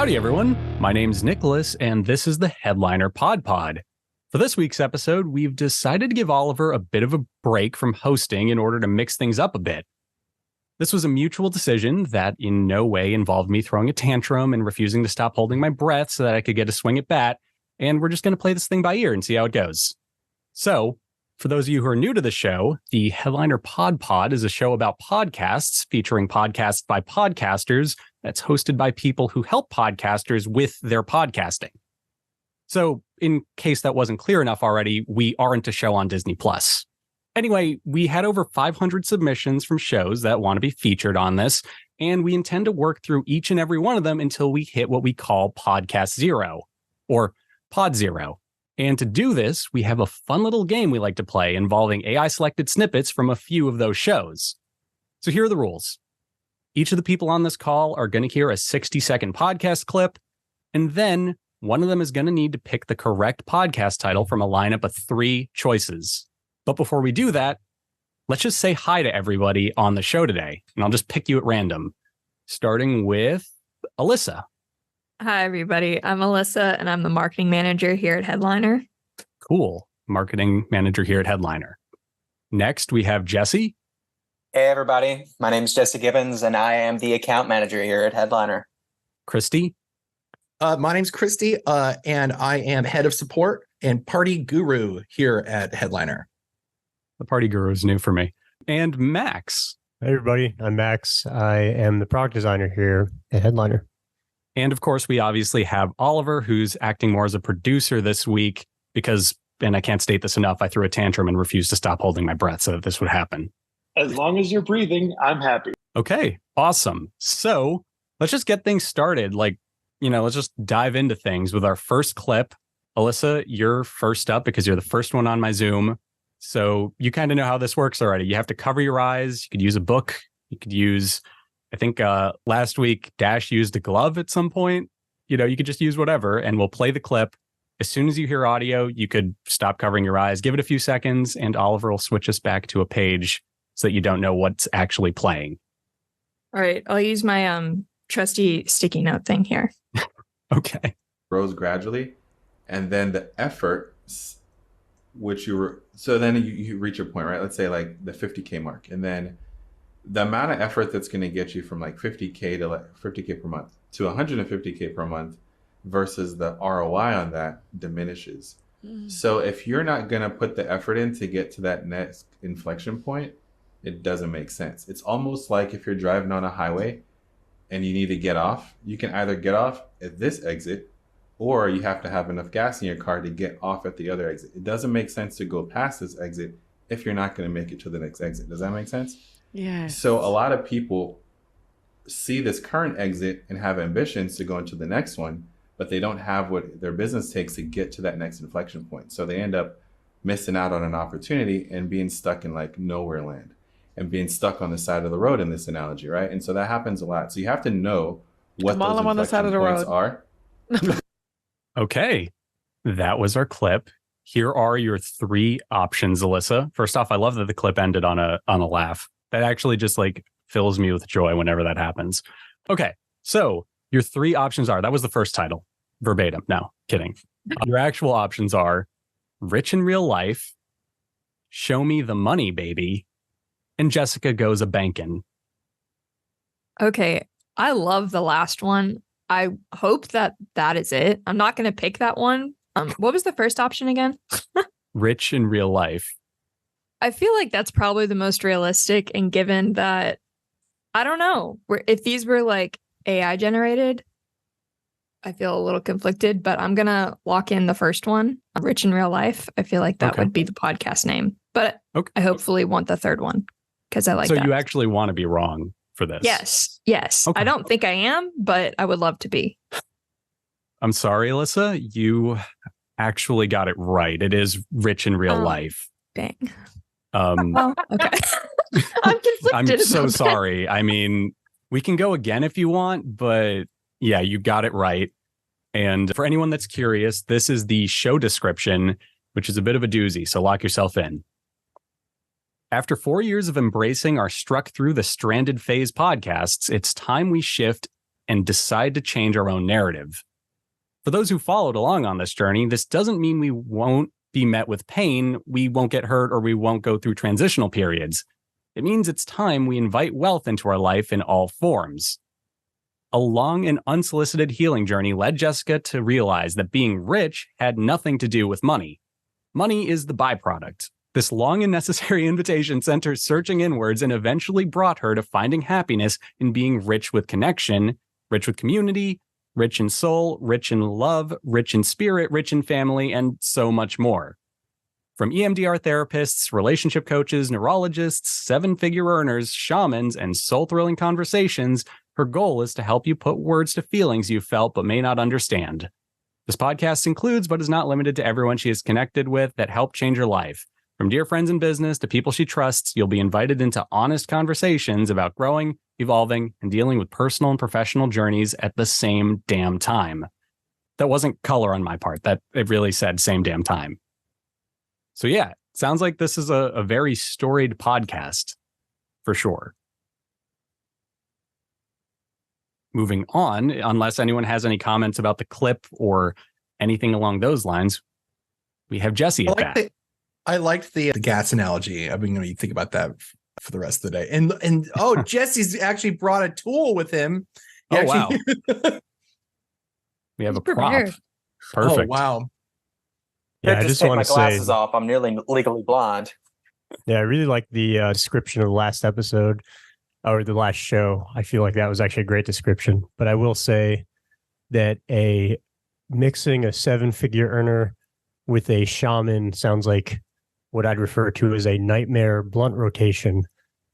Howdy, everyone. My name's Nicholas, and this is the Headliner PodPod. For this week's episode, we've decided to give Oliver a bit of a break from hosting in order to mix things up a bit. This was a mutual decision that in no way involved me throwing a tantrum and refusing to stop holding my breath so that I could get a swing at bat, and we're just going to play this thing by ear and see how it goes. So, for those of you who are new to the show, the Headliner PodPod is a show about podcasts featuring podcasts by podcasters that's hosted by people who help podcasters with their podcasting. So, in case that wasn't clear enough already, we aren't a show on Disney+. Anyway, we had over 500 submissions from shows that want to be featured on this, and we intend to work through each and every one of them until we hit what we call Podcast Zero, or Pod Zero. And to do this, we have a fun little game we like to play involving AI-selected snippets from a few of those shows. So here are the rules. Each of the people on this call are going to hear a 60-second podcast clip, and then one of them is going to need to pick the correct podcast title from a lineup of 3 choices. But before we do that, let's just say hi to everybody on the show today, and I'll just pick you at random, starting with Elissa. Hi, everybody. I'm Elissa, and I'm the marketing manager here at Headliner. Cool. Marketing manager here at Headliner. Next, we have Jesse. Hey, everybody. My name is Jesse Gibbons, and I am the account manager here at Headliner. Christy. My name's Christy, and I am head of support and party guru here at Headliner. The party guru is new for me. And Max. Hey, everybody. I'm Max. I am the product designer here at Headliner. And of course, we obviously have Oliver, who's acting more as a producer this week because, and I can't state this enough, I threw a tantrum and refused to stop holding my breath so that this would happen. As long as you're breathing, I'm happy. Okay, awesome. So let's just get things started. Let's just dive into things with our first clip. Elissa, you're first up because you're the first one on my Zoom. So you kind of know how this works already. You have to cover your eyes. You could use a book. You could use, I think last week, Dash used a glove at some point. You could just use whatever, and we'll play the clip. As soon as you hear audio, you could stop covering your eyes, give it a few seconds, and Oliver will switch us back to a page so that you don't know what's actually playing. All right. I'll use my trusty sticky note thing here. Okay. Grows gradually, and then the effort, which so then you reach a point, right? Let's say like the 50K mark, and then the amount of effort that's going to get you from like 50K to 50K per month to 150K per month versus the ROI on that diminishes. So if you're not going to put the effort in to get to that next inflection point, it doesn't make sense. It's almost like if you're driving on a highway and you need to get off, you can either get off at this exit or you have to have enough gas in your car to get off at the other exit. It doesn't make sense to go past this exit if you're not going to make it to the next exit. Does that make sense? Yeah. So a lot of people see this current exit and have ambitions to go into the next one, but they don't have what their business takes to get to that next inflection point. So they end up missing out on an opportunity and being stuck in like nowhere land and being stuck on the side of the road in this analogy, right? And so that happens a lot. So you have to know what those inflection points are. Okay, that was our clip. Here are your 3 options, Elissa. First off, I love that the clip ended on a laugh. That actually just fills me with joy whenever that happens. Okay, so your 3 options are, that was the first title, verbatim. No, kidding. Your actual options are Rich in Real Life, Show Me the Money, Baby, and Jessica Goes a Bankin'. Okay. I love the last one. I hope that is it. I'm not going to pick that one. What was the first option again? Rich in Real Life. I feel like that's probably the most realistic, and given that, I don't know, if these were AI generated, I feel a little conflicted, but I'm going to lock in the first one, Rich in Real Life. I feel like that would be the podcast name, but I hopefully want the third one because I like that. So you actually want to be wrong for this? Yes. Okay. I don't think I am, but I would love to be. I'm sorry, Elissa. You actually got it right. It is Rich in Real Life. Dang. Okay. I'm conflicted. I'm so sorry. I mean, we can go again if you want, but yeah, you got it right. And for anyone that's curious, this is the show description, which is a bit of a doozy, so lock yourself in. After 4 years of embracing our Struck Through the Stranded Phase podcasts, it's time we shift and decide to change our own narrative. For those who followed along on this journey, this doesn't mean we won't be met with pain, we won't get hurt, or we won't go through transitional periods. It means it's time we invite wealth into our life in all forms. A long and unsolicited healing journey led Jessica to realize that being rich had nothing to do with money. Money is the byproduct. This long and necessary invitation sent her searching inwards and eventually brought her to finding happiness in being rich with connection, rich with community, rich in soul, rich in love, rich in spirit, rich in family, and so much more. From EMDR therapists, relationship coaches, neurologists, seven-figure earners, shamans, and soul-thrilling conversations, her goal is to help you put words to feelings you felt but may not understand. This podcast includes, but is not limited to, everyone she is connected with that helped change her life. From dear friends in business to people she trusts, you'll be invited into honest conversations about growing, evolving, and dealing with personal and professional journeys at the same damn time. That wasn't color on my part. That it really said same damn time. So yeah, sounds like this is a very storied podcast for sure. Moving on, unless anyone has any comments about the clip or anything along those lines, we have Jesse at bat. I liked the gas analogy. I've been going to think about that for the rest of the day. And oh, Jesse's actually brought a tool with him. Wow. We have a prop. Perfect. Oh, wow. Yeah, I just want to say, my glasses off. I'm nearly legally blind. Yeah, I really like the description of the last episode or the last show. I feel like that was actually a great description. But I will say that mixing a seven-figure earner with a shaman sounds like what I'd refer to as a nightmare blunt rotation.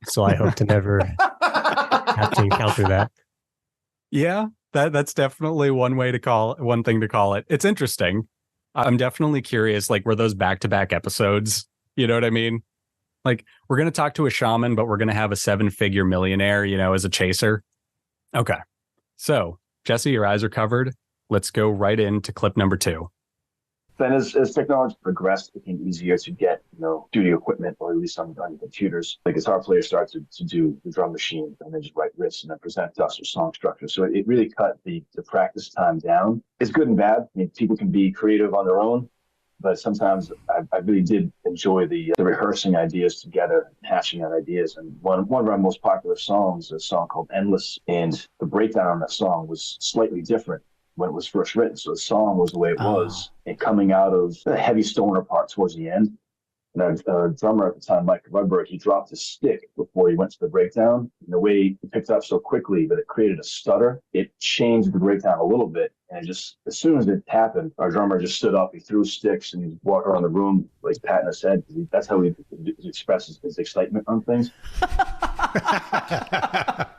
So I hope to never have to encounter that. Yeah, that's definitely one thing to call it. It's interesting. I'm definitely curious, like, were those back-to-back episodes? You know what I mean? Like, we're going to talk to a shaman, but we're going to have a seven-figure millionaire, as a chaser. Okay. So, Jesse, your eyes are covered. Let's go right into clip number 2. Then as technology progressed, it became easier to get, studio equipment, or at least on your computers. Like guitar players started to do the drum machine and then just write riffs and then present to us with song structure. So it really cut the practice time down. It's good and bad. I mean, people can be creative on their own, but sometimes I really did enjoy the rehearsing ideas together, hashing out ideas. And one of our most popular songs is a song called Endless, and the breakdown on that song was slightly different when it was first written. So the song was the way it was, and coming out of the heavy stoner part towards the end. And our drummer at the time, Mike Rudberg, he dropped his stick before he went to the breakdown. And the way he picked up so quickly that it created a stutter, it changed the breakdown a little bit. And just as soon as it happened, our drummer just stood up, he threw sticks, and he walked around the room like patting his head. That's how he expresses his excitement on things.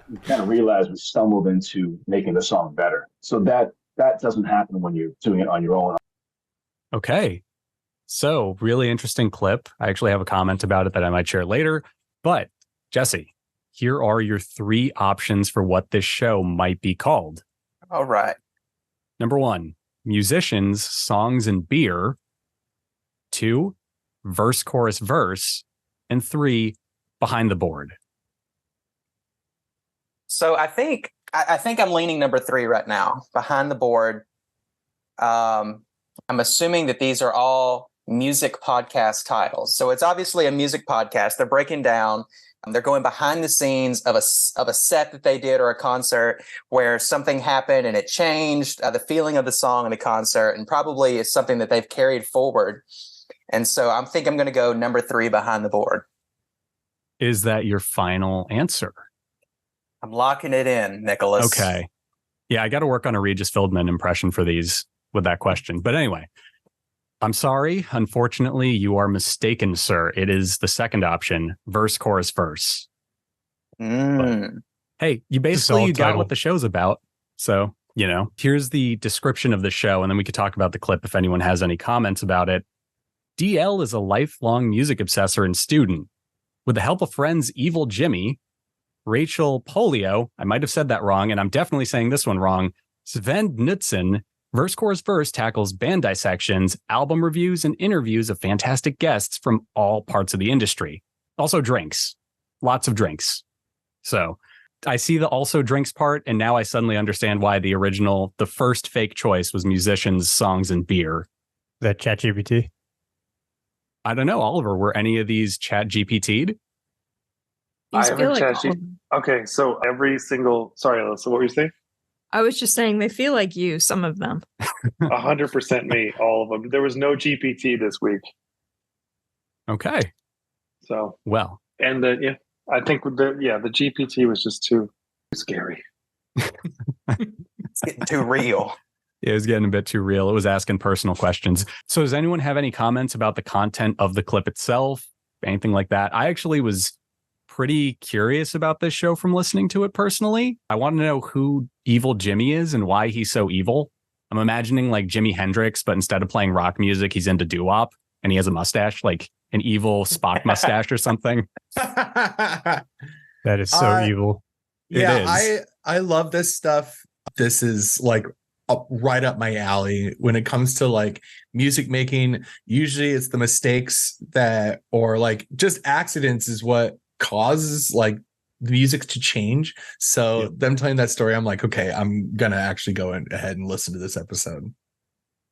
We kind of realized we stumbled into making the song better. So that doesn't happen when you're doing it on your own. Okay. So, really interesting clip. I actually have a comment about it that I might share later. But, Jesse, here are your 3 options for what this show might be called. All right. Number 1, musicians, songs, and beer. 2, verse, chorus, verse. And 3, behind the board. So I think I'm leaning number 3 right now, behind the board. I'm assuming that these are all music podcast titles. So it's obviously a music podcast. They're breaking down, they're going behind the scenes of a set that they did or a concert where something happened and it changed the feeling of the song and the concert, and probably is something that they've carried forward. And so I think I'm going to go number 3, behind the board. Is that your final answer? I'm locking it in, Nicholas. Okay. Yeah, I got to work on a Regis Philbin impression for these with that question. But anyway, I'm sorry. Unfortunately, you are mistaken, sir. It is the second option, verse, chorus, verse. But, hey, you got what the show's about. So, here's the description of the show, and then we could talk about the clip if anyone has any comments about it. DL is a lifelong music obsessor and student. With the help of friends Evil Jimmy, Rachel Polio, I might have said that wrong, and I'm definitely saying this one wrong, Sven Knudsen, Verse, Chorus, Verse tackles band dissections, album reviews, and interviews of fantastic guests from all parts of the industry. Also drinks. Lots of drinks. So I see the also drinks part, and now I suddenly understand why the first fake choice was musicians, songs, and beer. That ChatGPT? I don't know, Oliver, were any of these Chat GPT'd? I These feel haven't like ChatGPT. Okay, so every single. Sorry, Alyssa, what were you saying? I was just saying they feel like you, some of them. 100% me, all of them. There was no GPT this week. Okay. So, well, and I think the GPT was just too scary. It's getting too real. It was getting a bit too real. It was asking personal questions. So does anyone have any comments about the content of the clip itself? Anything like that? I actually was pretty curious about this show from listening to it personally. I want to know who Evil Jimmy is and why he's so evil. I'm imagining like Jimi Hendrix, but instead of playing rock music, he's into doo-wop and he has a mustache, like an evil Spock mustache or something. That is so evil. Yeah, I love this stuff. This is like right up my alley when it comes to like music making. Usually it's the mistakes that, or like just accidents is what causes like the music to change. So them telling that story, I'm like, okay, I'm gonna actually go ahead and listen to this episode.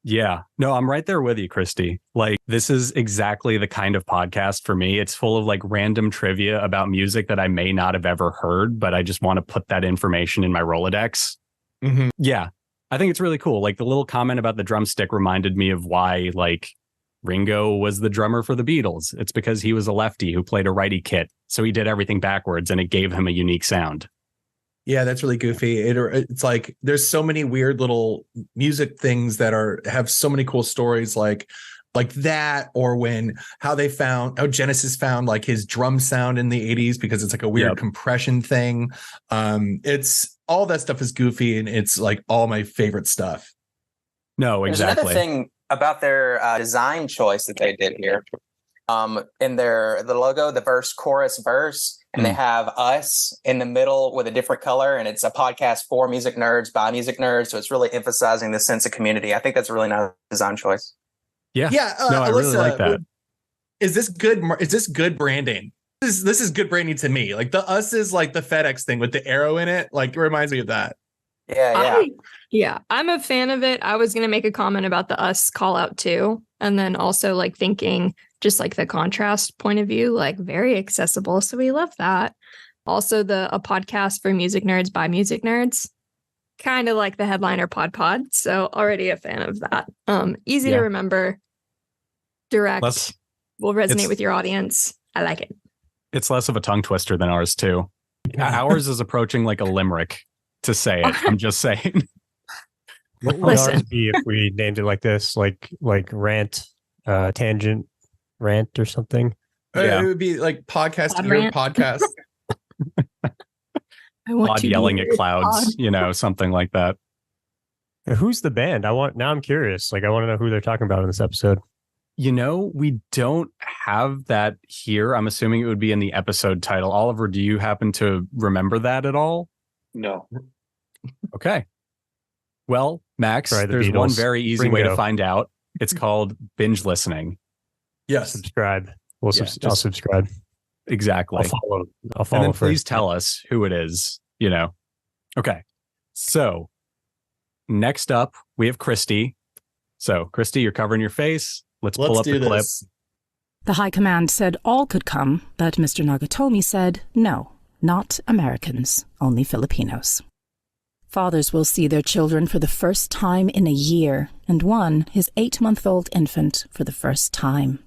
Yeah, no, I'm right there with you, Christy. Like, this is exactly the kind of podcast for me. It's full of like random trivia about music that I may not have ever heard, but I just want to put that information in my Rolodex. Mm-hmm. Yeah, I think it's really cool. Like the little comment about the drumstick reminded me of why like Ringo was the drummer for the Beatles. It's because he was a lefty who played a righty kit. So he did everything backwards and it gave him a unique sound. Yeah, that's really goofy. It's like there's so many weird little music things that have so many cool stories like that, or how Genesis found like his drum sound in the 80s because it's like a weird compression thing. It's all that stuff is goofy and it's like all my favorite stuff. No, exactly. There's another thing about their design choice that they did here. In the logo, the verse, chorus, verse, and they have us in the middle with a different color, and it's a podcast for music nerds by music nerds, so it's really emphasizing the sense of community. I think that's a really nice design choice. Yeah, no, I really like that. Is this good? Is this good branding? This is good branding to me. Like the us is like the FedEx thing with the arrow in it. Like it reminds me of that. Yeah, I'm a fan of it. I was going to make a comment about the us call out too. And then also like thinking just like the contrast point of view, like very accessible. So we love that. Also a podcast for music nerds by music nerds, kind of like the headliner PodPod. So already a fan of that. Easy to remember, direct, will resonate with your audience. I like it. It's less of a tongue twister than ours too. Ours is approaching like a limerick to say it. I'm just saying. What would ours be if we named it like this, like rant, tangent, rant or something? It would be like podcast, podcast. Pod yelling at clouds, something like that. Who's the band? Now I'm curious. Like I want to know who they're talking about in this episode. We don't have that here. I'm assuming it would be in the episode title. Oliver, do you happen to remember that at all? No. Okay. Well, Max, there's Beatles. one very easy Ringo. way to find out. It's called binge listening. Yes. Subscribe. I'll subscribe. Exactly. I'll follow. And then first. please tell us who it is, Okay. So next up, we have Christy. So Christy, you're covering your face. Let's pull up the clip. The High Command said all could come, but Mr. Nagatomi said no, not Americans, only Filipinos. Fathers will see their children for the first time in a year, and one, his 8-month-old infant, for the first time.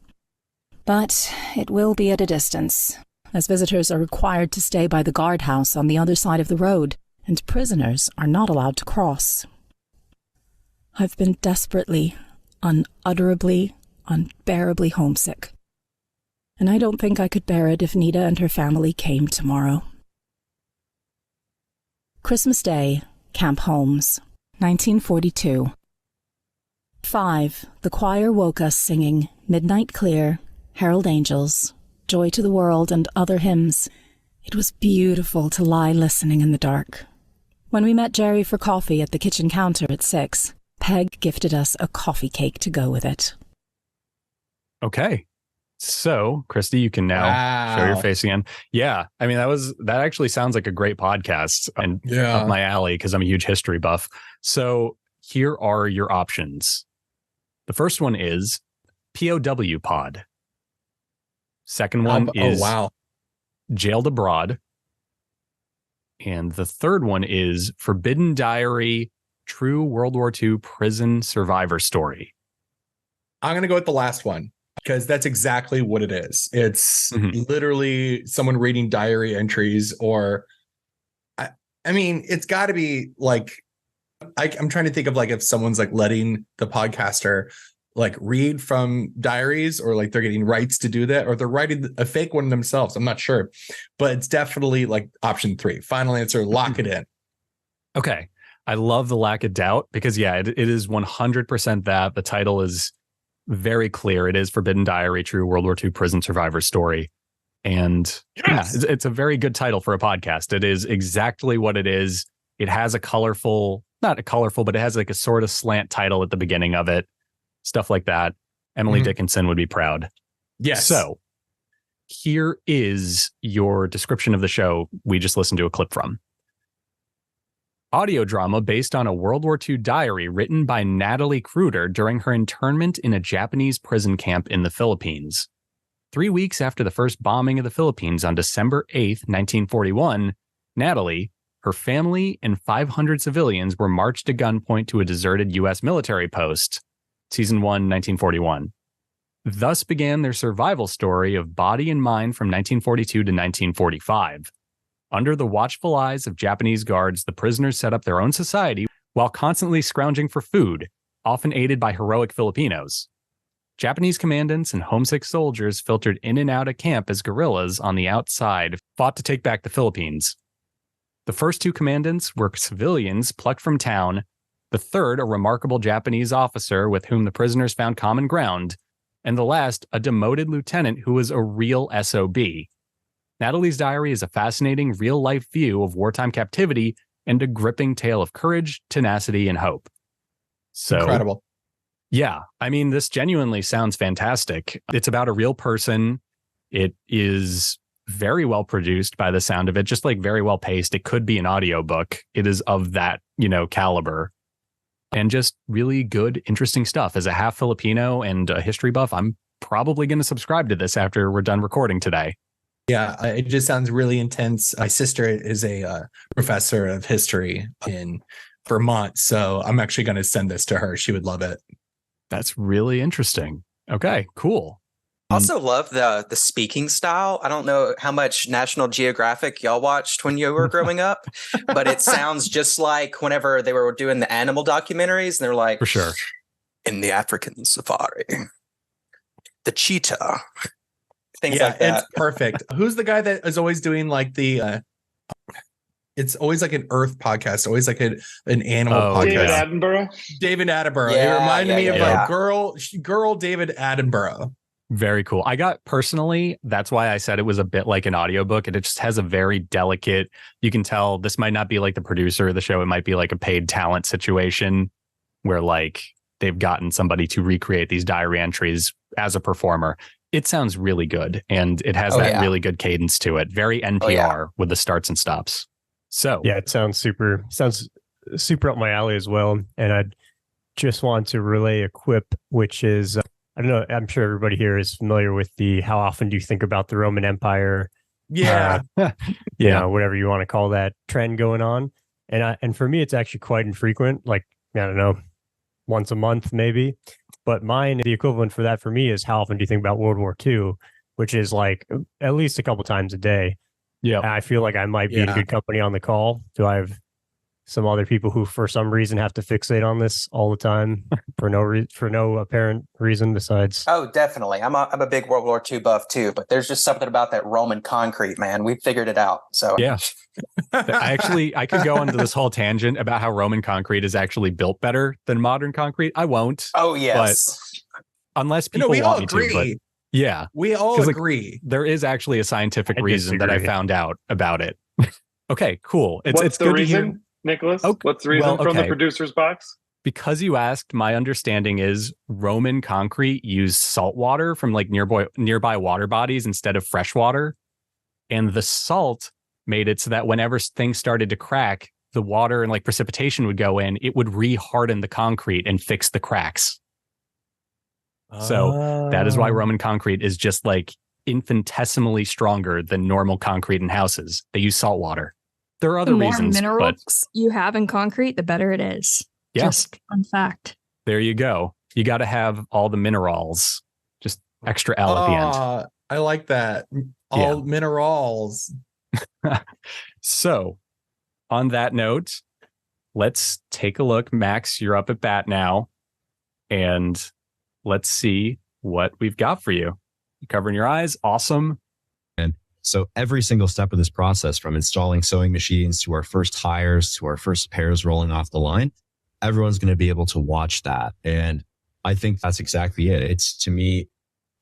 But it will be at a distance, as visitors are required to stay by the guardhouse on the other side of the road, and prisoners are not allowed to cross. I've been desperately, unutterably, unbearably homesick. And I don't think I could bear it if Nita and her family came tomorrow. Christmas Day, Camp Holmes, 1942. 5. The choir woke us singing Midnight Clear, Herald Angels, Joy to the World, and other hymns. It was beautiful to lie listening in the dark. When we met Jerry for coffee at the kitchen counter at 6, Peg gifted us a coffee cake to go with it. Okay. So, Christy, you can now show your face again. Yeah. I mean, that actually sounds like a great podcast and up my alley because I'm a huge history buff. So here are your options. The first one is POW Pod. Second one is Jailed Abroad. And the third one is Forbidden Diary, True World War II Prison Survivor Story. I'm going to go with the last one because that's exactly what it is. It's literally someone reading diary entries, or I mean, it's got to be like, I'm trying to think of like if someone's like letting the podcaster like read from diaries, or like they're getting rights to do that, or they're writing a fake one themselves. I'm not sure, but it's definitely like option 3. Final answer, lock it in. Okay. I love the lack of doubt because it is 100% that. The title is very clear. It is Forbidden Diary, True World War II Prison Survivor Story. And it's a very good title for a podcast. It is exactly what it is. It has a colorful, not a colorful, but it has like a sort of slant title at the beginning of it. Stuff like that. Emily Dickinson would be proud. Yes. So here is your description of the show we just listened to a clip from. Audio drama based on a World War II diary written by Natalie Cruder during her internment in a Japanese prison camp in the Philippines. 3 weeks after the first bombing of the Philippines on December 8th, 1941, Natalie, her family, and 500 civilians were marched to gunpoint to a deserted U.S. military post. Season 1, 1941. Thus began their survival story of body and mind from 1942 to 1945. Under the watchful eyes of Japanese guards, the prisoners set up their own society while constantly scrounging for food, often aided by heroic Filipinos. Japanese commandants and homesick soldiers filtered in and out of camp as guerrillas on the outside fought to take back the Philippines. The first 2 commandants were civilians plucked from town, the third a remarkable Japanese officer with whom the prisoners found common ground, and the last a demoted lieutenant who was a real SOB. Natalie's diary is a fascinating real-life view of wartime captivity and a gripping tale of courage, tenacity, and hope. So incredible. Yeah, I mean, this genuinely sounds fantastic. It's about a real person. It is very well produced by the sound of it, just like very well paced. It could be an audiobook. It is of that, caliber. And just really good, interesting stuff. As a half Filipino and a history buff, I'm probably going to subscribe to this after we're done recording today. Yeah, it just sounds really intense. My sister is a professor of history in Vermont, so I'm actually going to send this to her. She would love it. That's really interesting. Okay, cool. Also love the speaking style. I don't know how much National Geographic y'all watched when you were growing up, but it sounds just like whenever they were doing the animal documentaries, and they're like, for sure, in the African safari, the cheetah. Things like that. It's perfect. Who's the guy that is always doing like the it's always like an Earth podcast, always like an animal podcast. David Attenborough. Yeah, it reminded me of a girl David Attenborough. Very cool. That's why I said it was a bit like an audiobook, and it just has a very delicate, you can tell this might not be like the producer of the show. It might be like a paid talent situation where like they've gotten somebody to recreate these diary entries as a performer. It sounds really good, and it has really good cadence to it. Very NPR with the starts and stops. So yeah, it sounds super up my alley as well. And I just want to relay a quip, which is, I don't know, I'm sure everybody here is familiar with the how often do you think about the Roman Empire? Yeah. Whatever you want to call that trend going on. And for me, it's actually quite infrequent. Like, I don't know, once a month, maybe. But mine, the equivalent for that for me is how often do you think about World War II, which is like at least a couple times a day. Yeah. I feel like I might be in good company on the call. Do I have some other people who for some reason have to fixate on this all the time for no apparent reason besides? Oh, definitely. I'm a big World War II buff too, but there's just something about that Roman concrete, man. We figured it out. So yeah. I could go into this whole tangent about how Roman concrete is actually built better than modern concrete. I won't. Oh, yes. But unless people want me to. But yeah. We all agree. There is actually a scientific reason that I found out about it. Okay, cool. It's the good reason, to hear. Nicholas? Okay. What's the reason from the producer's box? Because you asked, my understanding is Roman concrete used salt water from like nearby water bodies instead of fresh water. And the salt made it so that whenever things started to crack, the water and like precipitation would go in, it would re-harden the concrete and fix the cracks. So that is why Roman concrete is just like infinitesimally stronger than normal concrete in houses. They use salt water. There are other reasons. The more minerals you have in concrete, the better it is. Yeah. Just fun fact. There you go. You got to have all the minerals. Just extra L at the end. I like that. All minerals. So, on that note, let's take a look. Max, you're up at bat now. And let's see what we've got for you. You covering your eyes. Awesome. And so every single step of this process, from installing sewing machines to our first hires to our first pairs rolling off the line, everyone's going to be able to watch that. And I think that's exactly it. It's, to me,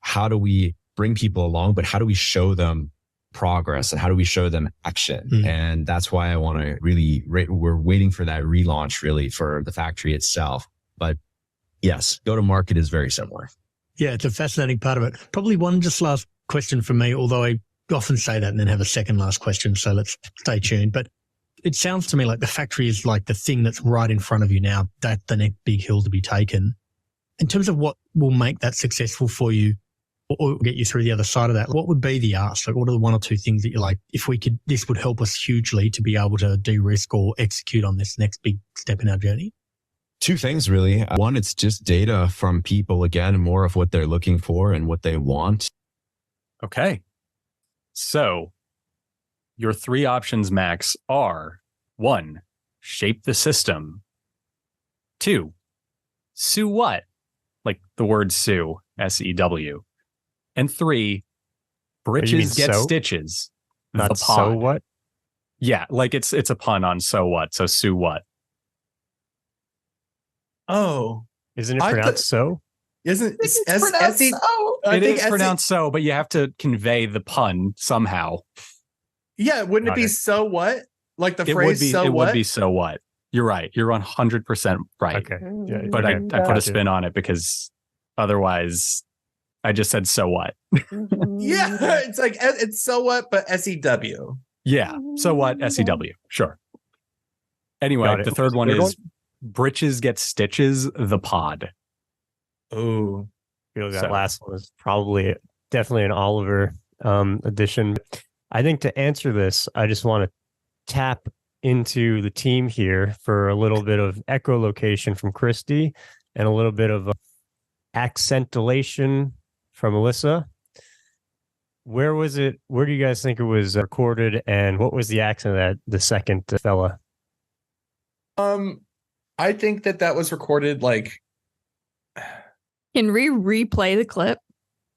how do we bring people along, but how do we show them progress and how do we show them action? And that's why I want to really, we're waiting for that relaunch really for the factory itself. But yes, go to market is very similar. Yeah, it's a fascinating part of it. Probably one just last question from me, although I often say that and then have a second last question. So let's stay tuned. But it sounds to me like the factory is like the thing that's right in front of you now. That's the next big hill to be taken. In terms of what will make that successful for you or get you through the other side of that, what would be the ask? Like, what are the one or two things that you're like, if we could, this would help us hugely to be able to de-risk or execute on this next big step in our journey? Two things, really. One, it's just data from people, again, more of what they're looking for and what they want. Okay. So your three options, Max, are 1, shape the system. 2, sue what? Like the word sue, S-E-W. And 3, britches get sew? stitches. Not the pod. so what? Yeah, like it's a pun on so what. So sue what? Oh, isn't it pronounced so? Isn't It's it's pronounced so. It is pronounced so, but you have to convey the pun somehow. Yeah, wouldn't it be Okay. so what? Like the It phrase would be. so It what? would be so what? You're right. You're 100% right. Okay. Yeah, But okay. I put a Gotcha. spin on it because otherwise, I just said so what? Yeah, it's like it's so what, but SEW. Yeah. So what? SEW. Sure. Anyway, Got it. the third one Third is britches get stitches. The pod. Oh, I feel that So- last one was probably definitely an Oliver edition. I think to answer this, I just want to tap into the team here for a little bit of echolocation from Christy and a little bit of accentulation from Elissa. Where was it? Where do you guys think it was recorded, and what was the accent of that the second fella? I think that was recorded like Can we replay the clip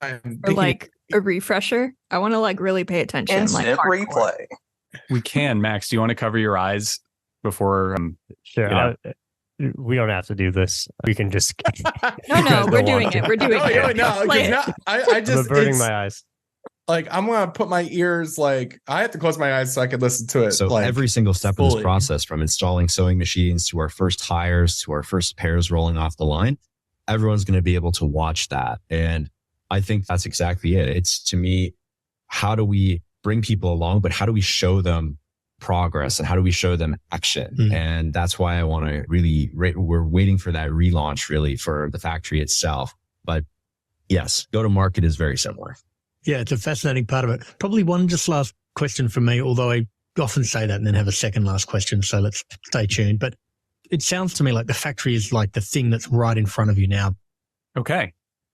I'm or thinking, like a refresher? I want to like really pay attention. Instant like hardcore. replay. We can, Max. Do you want to cover your eyes before? Sure. You know. We don't have to do this. We can just. No, You guys no, we're don't doing want it. to. We're doing Oh, yeah, it. no, Play because it. I I'm just averting it's, my eyes. like I'm gonna put my ears like I have to close my eyes so I can listen to it. So like, every single step of fully. this process, from installing sewing machines to our first hires to our first pairs rolling off the line, everyone's going to be able to watch that. And I think that's exactly it. It's, to me, how do we bring people along, but how do we show them progress and how do we show them action? And that's why I want to really, we're waiting for that relaunch really for the factory itself. But yes, go to market is very similar. Yeah, it's a fascinating part of it. Probably one just last question from me, although I often say that and then have a second last question. So let's stay tuned. But it sounds to me like the factory is like the thing that's right in front of you now. Okay.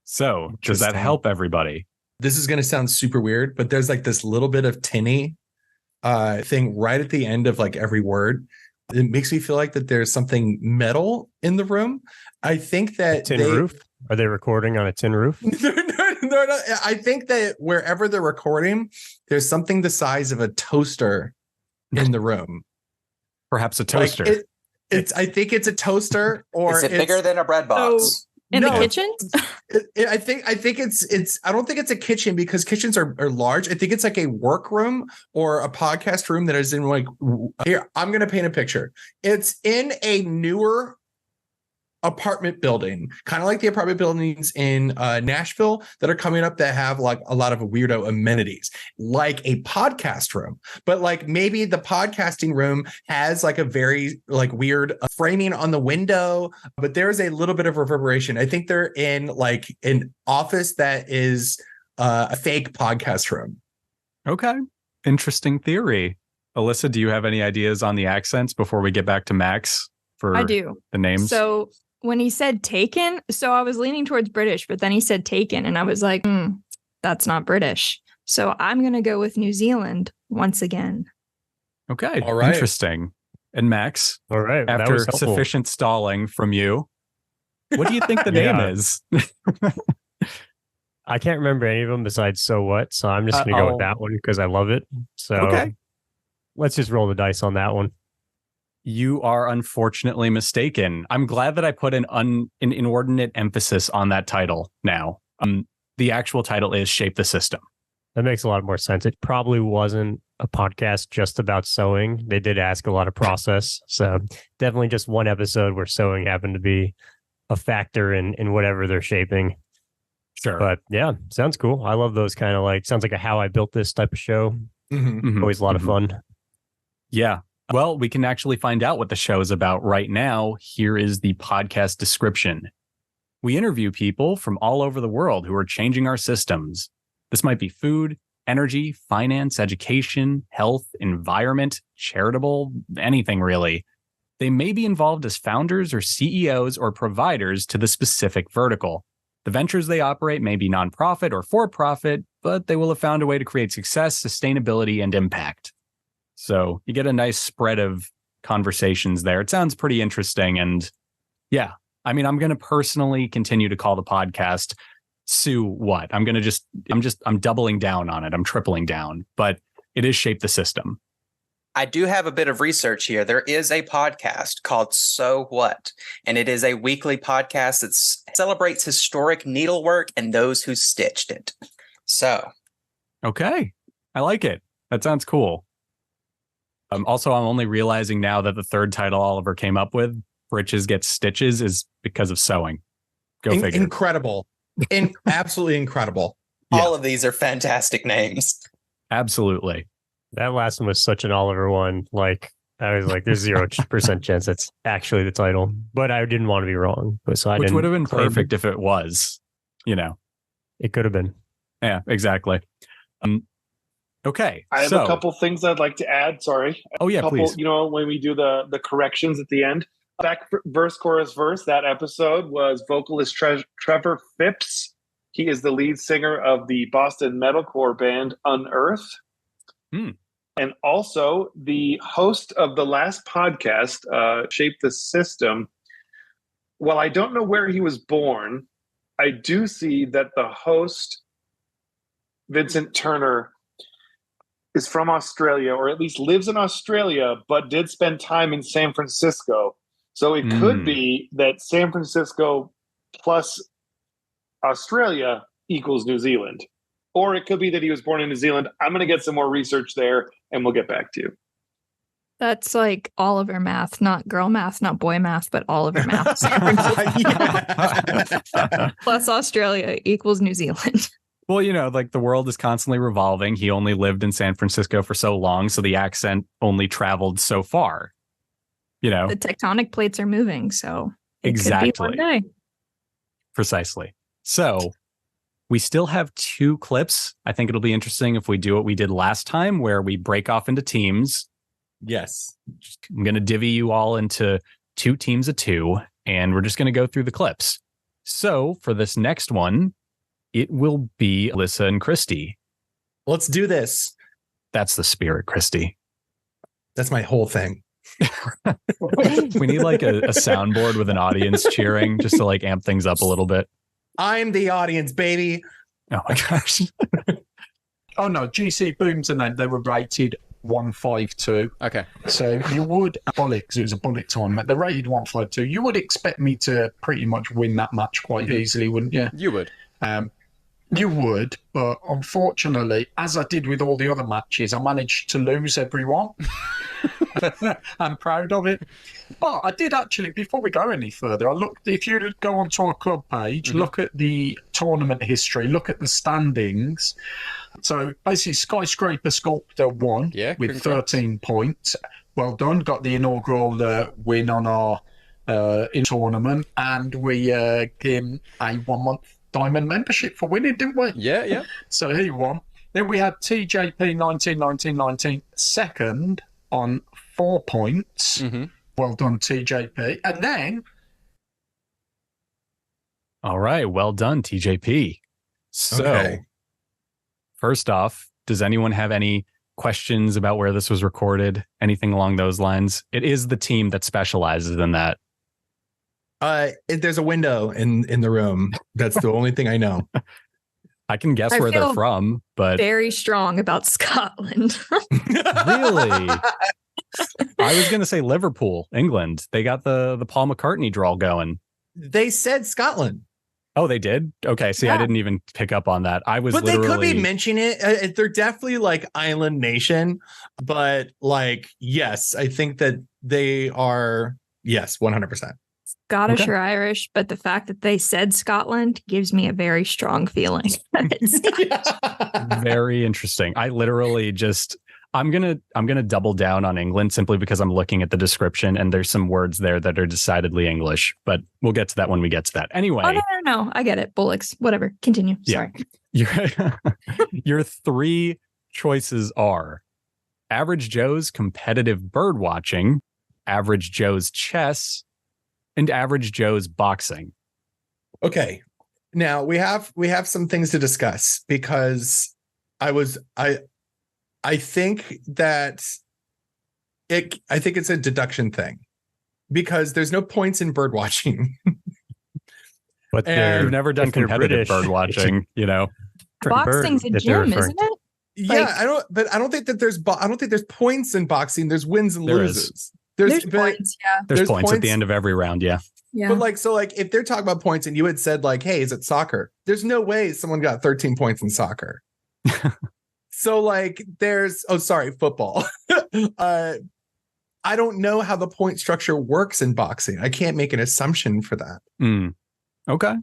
So does that Interesting. help everybody? This is gonna sound super weird, but there's like this little bit of tinny thing right at the end of like every word. It makes me feel like that there's something metal in the room. I think that Tin roof? Are they recording on a tin roof? No, I think that wherever they're recording, there's something the size of a toaster in the room. Perhaps a Like, toaster. I think it's a toaster, or Is it bigger than a bread box? In No. the kitchen? I think it's. I don't think it's a kitchen because kitchens are large. I think it's like a workroom or a podcast room that is in like. Here, I'm gonna paint a picture. It's in a newer apartment building, kind of like the apartment buildings in Nashville that are coming up that have like a lot of weirdo amenities, like a podcast room. But like maybe the podcasting room has like a very like weird framing on the window, but there's a little bit of reverberation. I think they're in like an office that is a fake podcast room. Okay. Interesting theory. Elissa, do you have any ideas on the accents before we get back to Max for I do. the names? So when he said taken, so I was leaning towards British, but then he said taken, and I was like, that's not British. So I'm going to go with New Zealand once again. Okay. All right. Interesting. And Max, All right. that after was helpful. sufficient stalling from you, what do you think the name Yeah. is? I can't remember any of them besides So What, so I'm just going to go with that one because I love it. So Okay. let's just roll the dice on that one. You are unfortunately mistaken. I'm glad that I put an inordinate emphasis on that title now. The actual title is Shape the System. That makes a lot more sense. It probably wasn't a podcast just about sewing. They did ask a lot of process. So definitely just one episode where sewing happened to be a factor in whatever they're shaping. Sure. But yeah, sounds cool. I love those kind of like, sounds like a How I Built This type of show. Mhm. Always a lot of fun. Yeah. Well, we can actually find out what the show is about right now. Here is the podcast description. We interview people from all over the world who are changing our systems. This might be food, energy, finance, education, health, environment, charitable, anything really. They may be involved as founders or CEOs or providers to the specific vertical. The ventures they operate may be nonprofit or for-profit, but they will have found a way to create success, sustainability, and impact. So you get a nice spread of conversations there. It sounds pretty interesting. And yeah, I mean, I'm going to personally continue to call the podcast Sue What. I'm doubling down on it. I'm tripling down, but it is Shape the System. I do have a bit of research here. There is a podcast called So What, and it is a weekly podcast that celebrates historic needlework and those who stitched it. So. Okay. I like it. That sounds cool. Also, I'm only realizing now that the third title Oliver came up with, Britches Get Stitches, is because of sewing. Go figure. Incredible. Absolutely incredible. Yeah. All of these are fantastic names. Absolutely. That last one was such an Oliver one. Like, I was like, there's 0% chance that's actually the title, but I didn't want to be wrong. Which would have been perfect if it was, It could have been. Yeah, exactly. Okay. I have a couple things I'd like to add. Sorry. Oh, yeah, please. When we do the corrections at the end, back verse, chorus, verse, that episode was vocalist Trevor Phipps. He is the lead singer of the Boston metalcore band Unearth. And also the host of the last podcast, Shape the System. While I don't know where he was born, I do see that the host, Vincent Turner, is from Australia, or at least lives in Australia, but did spend time in San Francisco. So it could be that San Francisco plus Australia equals New Zealand. Or it could be that he was born in New Zealand. I'm going to get some more research there, and we'll get back to you. That's like Oliver math, not girl math, not boy math, but Oliver math. Plus Australia equals New Zealand. Well, like the world is constantly revolving. He only lived in San Francisco for so long, so the accent only traveled so far. The tectonic plates are moving, so it exactly. could be one day. Precisely. So we still have 2 clips. I think it'll be interesting if we do what we did last time, where we break off into teams. Yes. I'm going to divvy you all into 2 teams of 2, and we're just going to go through the clips. So for this next one, it will be Elissa and Christy. Let's do this. That's the spirit, Christy. That's my whole thing. We need like a soundboard with an audience cheering just to like amp things up a little bit. I'm the audience, baby. Oh my gosh. Oh no, GC Booms and they were rated 152. Okay. So you would, because it was a bullet tournament, they're rated 152. You would expect me to pretty much win that match quite easily, wouldn't you? You would. You would, but unfortunately, as I did with all the other matches, I managed to lose every one. I'm proud of it. But I did actually, before we go any further, I looked, if you go onto our club page, look at the tournament history, look at the standings. So basically, Skyscraper Sculptor won with 13 points. Well done. Got the inaugural win on our in tournament, and we gave him a 1-month diamond membership for winning, didn't we? Yeah. So he won. Then we had TJP 19 second on 4 points. Well done, TJP. And then... All right. Well done, TJP. So, first off, does anyone have any questions about where this was recorded? Anything along those lines? It is the team that specializes in that. There's a window in the room. That's the only thing I know. I can guess where they're from, but very strong about Scotland. Really? I was going to say Liverpool, England. They got the Paul McCartney drawl going. They said Scotland. Oh, they did? Okay. See, I didn't even pick up on that. I was But literally... they could be mentioning it. They're definitely like island nation, but like, yes, I think that they are, yes, 100%. Scottish or Irish, but the fact that they said Scotland gives me a very strong feeling. Very interesting. I literally just... I'm gonna double down on England simply because I'm looking at the description and there's some words there that are decidedly English, but we'll get to that when we get to that. Anyway. Oh, no. I get it. Bullocks. Whatever. Continue. Sorry. Your three choices are Average Joe's competitive bird watching, Average Joe's chess, and Average Joe's boxing. Okay. Now we have some things to discuss because I think it's a deduction thing because there's no points in bird watching. But you've never done competitive bird watching, Boxing's a gym, isn't it? Yeah, I don't think that there's points in boxing. There's wins and loses. There's points, yeah. There's points at the end of every round, yeah. Yeah. But if they're talking about points and you had said hey, is it soccer? There's no way someone got 13 points in soccer. So football. I don't know how the point structure works in boxing. I can't make an assumption for that. Okay.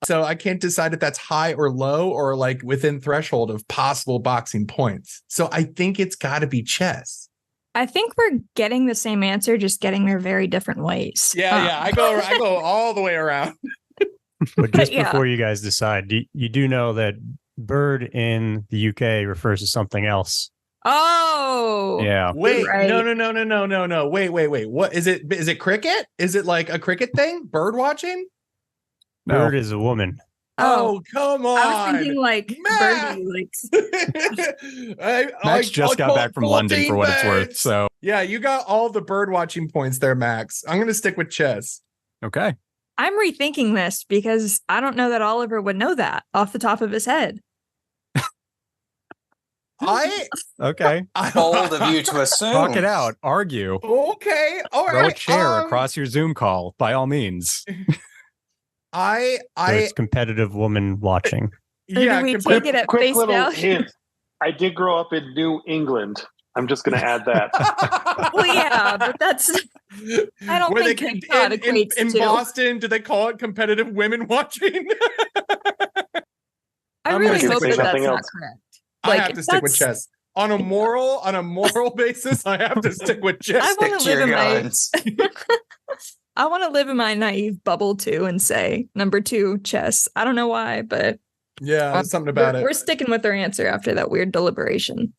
So I can't decide if that's high or low or within threshold of possible boxing points. So I think it's got to be chess. I think we're getting the same answer, just getting there very different ways. Yeah. I go all the way around. But just before you guys decide, you do know that bird in the UK refers to something else. Oh, yeah. Wait, right. No. Wait. What is it? Is it cricket? Is it like a cricket thing? Bird watching? No. Bird is a woman. Oh, come on. I was thinking birdie. Max just got back from London for what it's worth. So yeah, you got all the bird watching points there, Max. I'm going to stick with chess. Okay. I'm rethinking this because I don't know that Oliver would know that off the top of his head. Okay. Bold of you to assume. Talk it out. Argue. Okay. All right. Throw a chair across your Zoom call, by all means. So it's competitive woman watching. Yeah. We take it at face value. Hint. I did grow up in New England. I'm just going to add that. Well, yeah, but that's... I don't think in Boston, do they call it competitive women watching? I really hope that that's not correct. I have to stick with chess. On a moral basis, I have to stick with chess. I want to live in my naive bubble too and say number 2, chess. I don't know why, but yeah, something about it. We're sticking with our answer after that weird deliberation.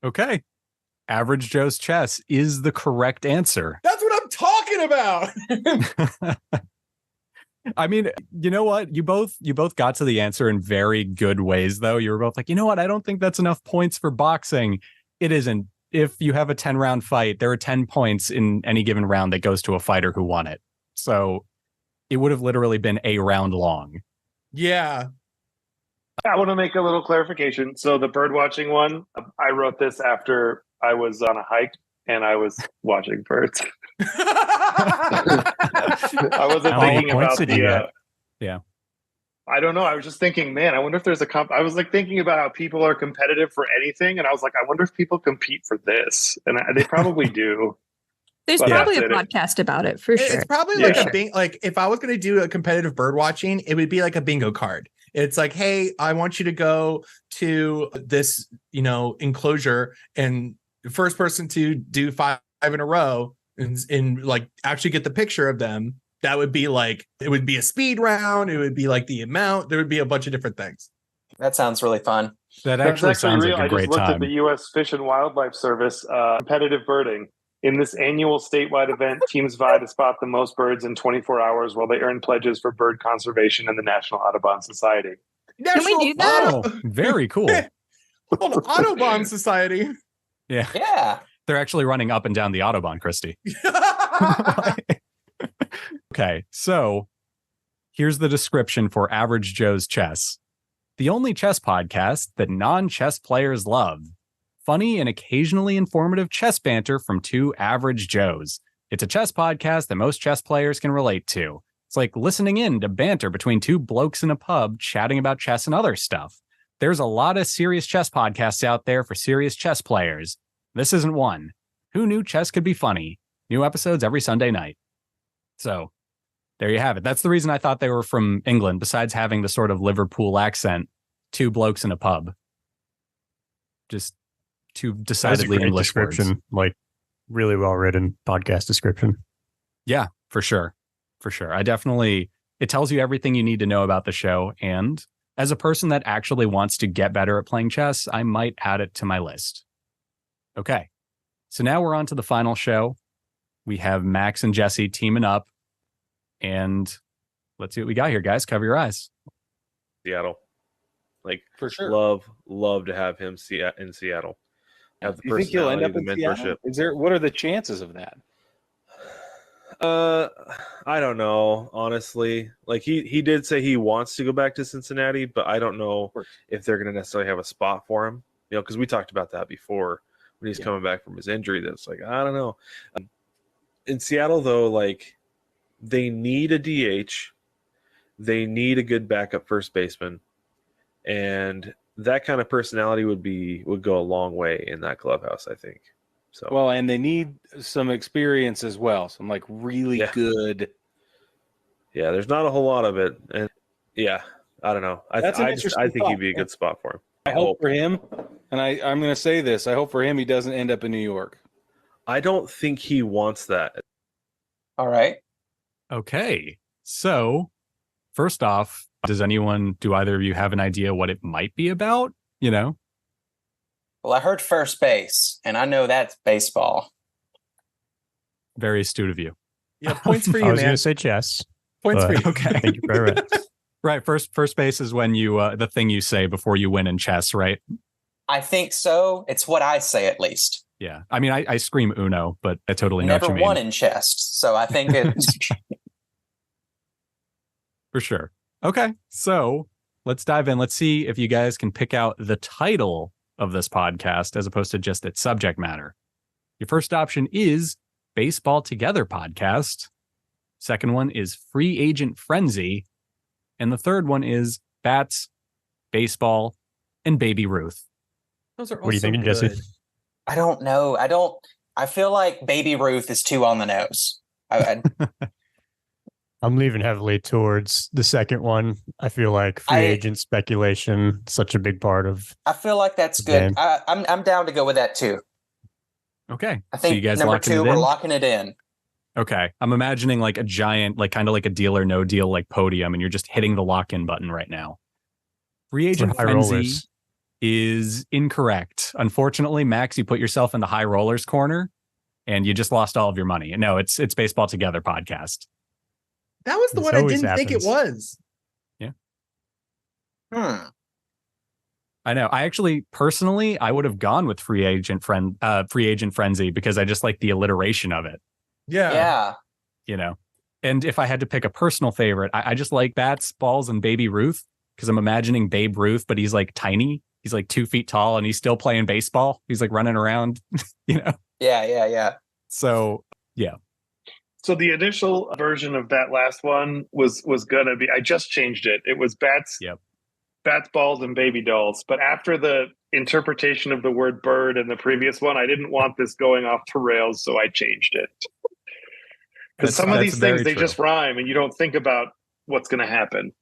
Okay. Average Joe's chess is the correct answer. That's what I'm talking about. I mean, you know what? You both got to the answer in very good ways, though. You were both like, you know what? I don't think that's enough points for boxing. It isn't. If you have a 10-round fight, there are 10 points in any given round that goes to a fighter who won it. So it would have literally been a round long. Yeah. I want to make a little clarification. So the bird watching one, I wrote this after I was on a hike and I was watching birds. I wasn't thinking about the... yeah. I don't know. I was just thinking, man, I wonder if there's a I was thinking about how people are competitive for anything. And I was like, I wonder if people compete for this. And they probably do. There's But probably a that's it. podcast about it for sure. It's probably like a bing. Like if I was going to do a competitive bird watching, it would be like a bingo card. It's like, hey, I want you to go to this, enclosure, and the first person to do 5 in a row and like actually get the picture of them. That would be like, it would be a speed round. It would be like the amount. There would be a bunch of different things. That sounds really fun. That That's actually sounds real. like a I great just looked time. at the U.S. Fish and Wildlife Service competitive birding. In this annual statewide event, teams vie to spot the most birds in 24 hours while they earn pledges for bird conservation in the National Audubon Society. Can we do that? Oh, very cool. Audubon Society. Yeah. Yeah. They're actually running up and down the Autobahn, Christy. Okay, so here's the description for Average Joe's Chess. The only chess podcast that non-chess players love. Funny and occasionally informative chess banter from two average Joes. It's a chess podcast that most chess players can relate to. It's like listening in to banter between two blokes in a pub chatting about chess and other stuff. There's a lot of serious chess podcasts out there for serious chess players. This isn't one. Who knew chess could be funny? New episodes every Sunday night. So, there you have it. That's the reason I thought they were from England, besides having the sort of Liverpool accent. Two blokes in a pub. Just two decidedly English description, words. like really well written podcast description. Yeah, for sure. For sure. It tells you everything you need to know about the show. And as a person that actually wants to get better at playing chess, I might add it to my list. Okay. So now we're on to the final show. We have Max and Jesse teaming up. And let's see what we got here, guys. Cover your eyes. Seattle. Like, for sure. Love to have him in Seattle. Have the You think he'll end personality, up the in Seattle? mentorship. What are the chances of that? I don't know, honestly. Like he did say he wants to go back to Cincinnati, but I don't know if they're going to necessarily have a spot for him. Because we talked about that before when he's coming back from his injury. That's like, I don't know. In Seattle, though, like they need a DH, they need a good backup first baseman, and that kind of personality would go a long way in that clubhouse, I think. So well, and they need some experience as well. Some like really good. Yeah, there's not a whole lot of it, and I don't know. I think he'd be a good spot for him. I hope for him, and I'm going to say this: I hope for him he doesn't end up in New York. I don't think he wants that. All right. Okay. So, first off, do either of you have an idea what it might be about? Well, I heard first base, and I know that's baseball. Very astute of you. Yeah, points for you, I was man. going to say chess. Points for you. Okay. Thank you very much. Right. First base is when you the thing you say before you win in chess, right? I think so. It's what I say, at least. Yeah. I mean, I scream Uno, but I totally know what Never you mean. won in chess, so I think it's For sure. Okay. So let's dive in. Let's see if you guys can pick out the title of this podcast as opposed to just its subject matter. Your first option is Baseball Together Podcast. Second one is Free Agent Frenzy. And the third one is Bats, Baseball, and Baby Ruth. Those are What are you thinking, Jesse? I don't know. I feel like Baby Ruth is too on the nose. I'm leaning heavily towards the second one. I feel like free agent speculation, such a big part of. I feel like that's good. I'm down to go with that too. Okay. I think so you guys number locking 2, it we're in? locking it in. Okay. I'm imagining like a giant, like kind of like a Deal or No Deal like podium, and you're just hitting the lock-in button right now. Free Agent high Frenzy rollers. is incorrect. Unfortunately, Max, you put yourself in the high rollers corner and you just lost all of your money. No, it's Baseball Together Podcast. That was the This one I always didn't think it happens. was. Yeah. I know. I actually, personally, I would have gone with Free Agent Frenzy because I just like the alliteration of it. Yeah. And if I had to pick a personal favorite, I just like Bats, Balls, and Baby Ruth because I'm imagining Babe Ruth, but he's like tiny. He's like 2 feet tall and he's still playing baseball. He's like running around, Yeah. So, yeah. So the initial version of that last one was gonna be. I just changed it. It was bats, bats, balls, and baby dolls. But after the interpretation of the word bird in the previous one, I didn't want this going off the rails, so I changed it. Because some of these things, they true. just rhyme and you don't think about what's going to happen.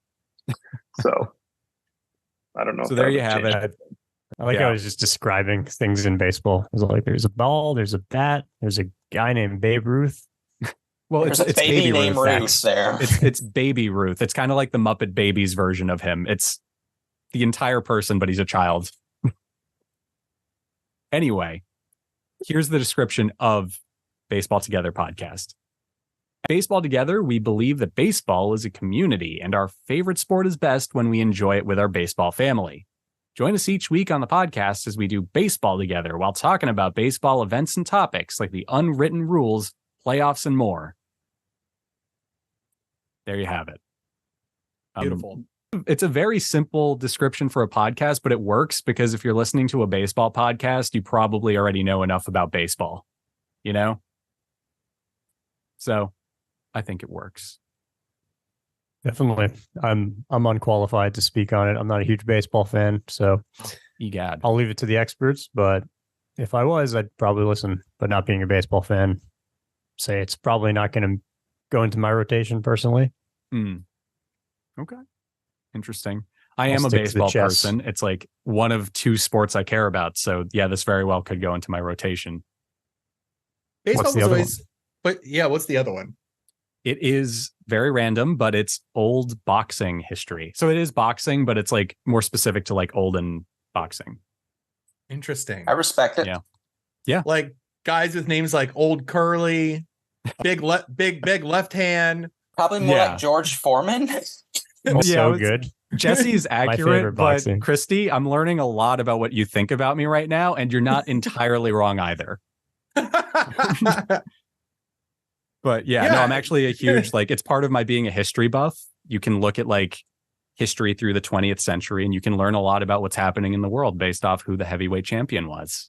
So I don't know. So there you have it. I like how I was just describing things in baseball. It was like, there's a ball, there's a bat, there's a guy named Babe Ruth. Well, it's a baby named Ruth there. It's Baby Ruth. It's kind of like the Muppet Babies version of him. It's the entire person, but he's a child. Anyway, here's the description of Baseball Together podcast. Baseball Together, we believe that baseball is a community, and our favorite sport is best when we enjoy it with our baseball family. Join us each week on the podcast as we do baseball together while talking about baseball events and topics like the unwritten rules, playoffs, and more. There you have it. Beautiful. It's a very simple description for a podcast, but it works because if you're listening to a baseball podcast, you probably already know enough about baseball, you know? So I think it works. Definitely. I'm unqualified to speak on it. I'm not a huge baseball fan, so egad. I'll leave it to the experts, but if I was, I'd probably listen. But not being a baseball fan, say it's probably not going to go into my rotation personally. Okay. Interesting. I am a baseball person. It's like one of two sports I care about. So yeah, this very well could go into my rotation. Baseball was always, but yeah, what's the other one? It is very random, but it's old boxing history. So it is boxing, but it's like more specific to like olden boxing. Interesting. I respect it. Yeah. Like guys with names like Old Curly, big left hand. Probably more like George Foreman. So good. Jesse's accurate, but Christy, I'm learning a lot about what you think about me right now, and you're not entirely wrong either. But no, I'm actually a huge, like, it's part of my being a history buff. You can look at like history through the 20th century and you can learn a lot about what's happening in the world based off who the heavyweight champion was.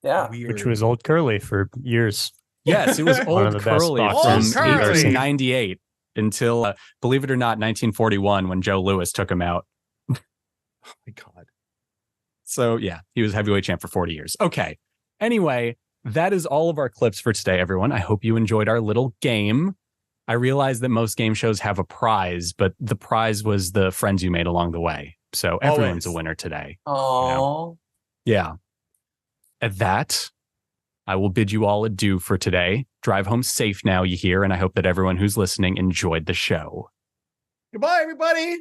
Yeah. Which was Old Curly for years. Yes, it was Old Curly from 1898 until, believe it or not, 1941 when Joe Louis took him out. Oh my God. So yeah, he was heavyweight champ for 40 years. Okay. Anyway, that is all of our clips for today, everyone. I hope you enjoyed our little game. I realize that most game shows have a prize, but the prize was the friends you made along the way. So everyone's a winner today. Oh, you know? Yeah. At that, I will bid you all adieu for today. Drive home safe now, you hear, and I hope that everyone who's listening enjoyed the show. Goodbye, everybody.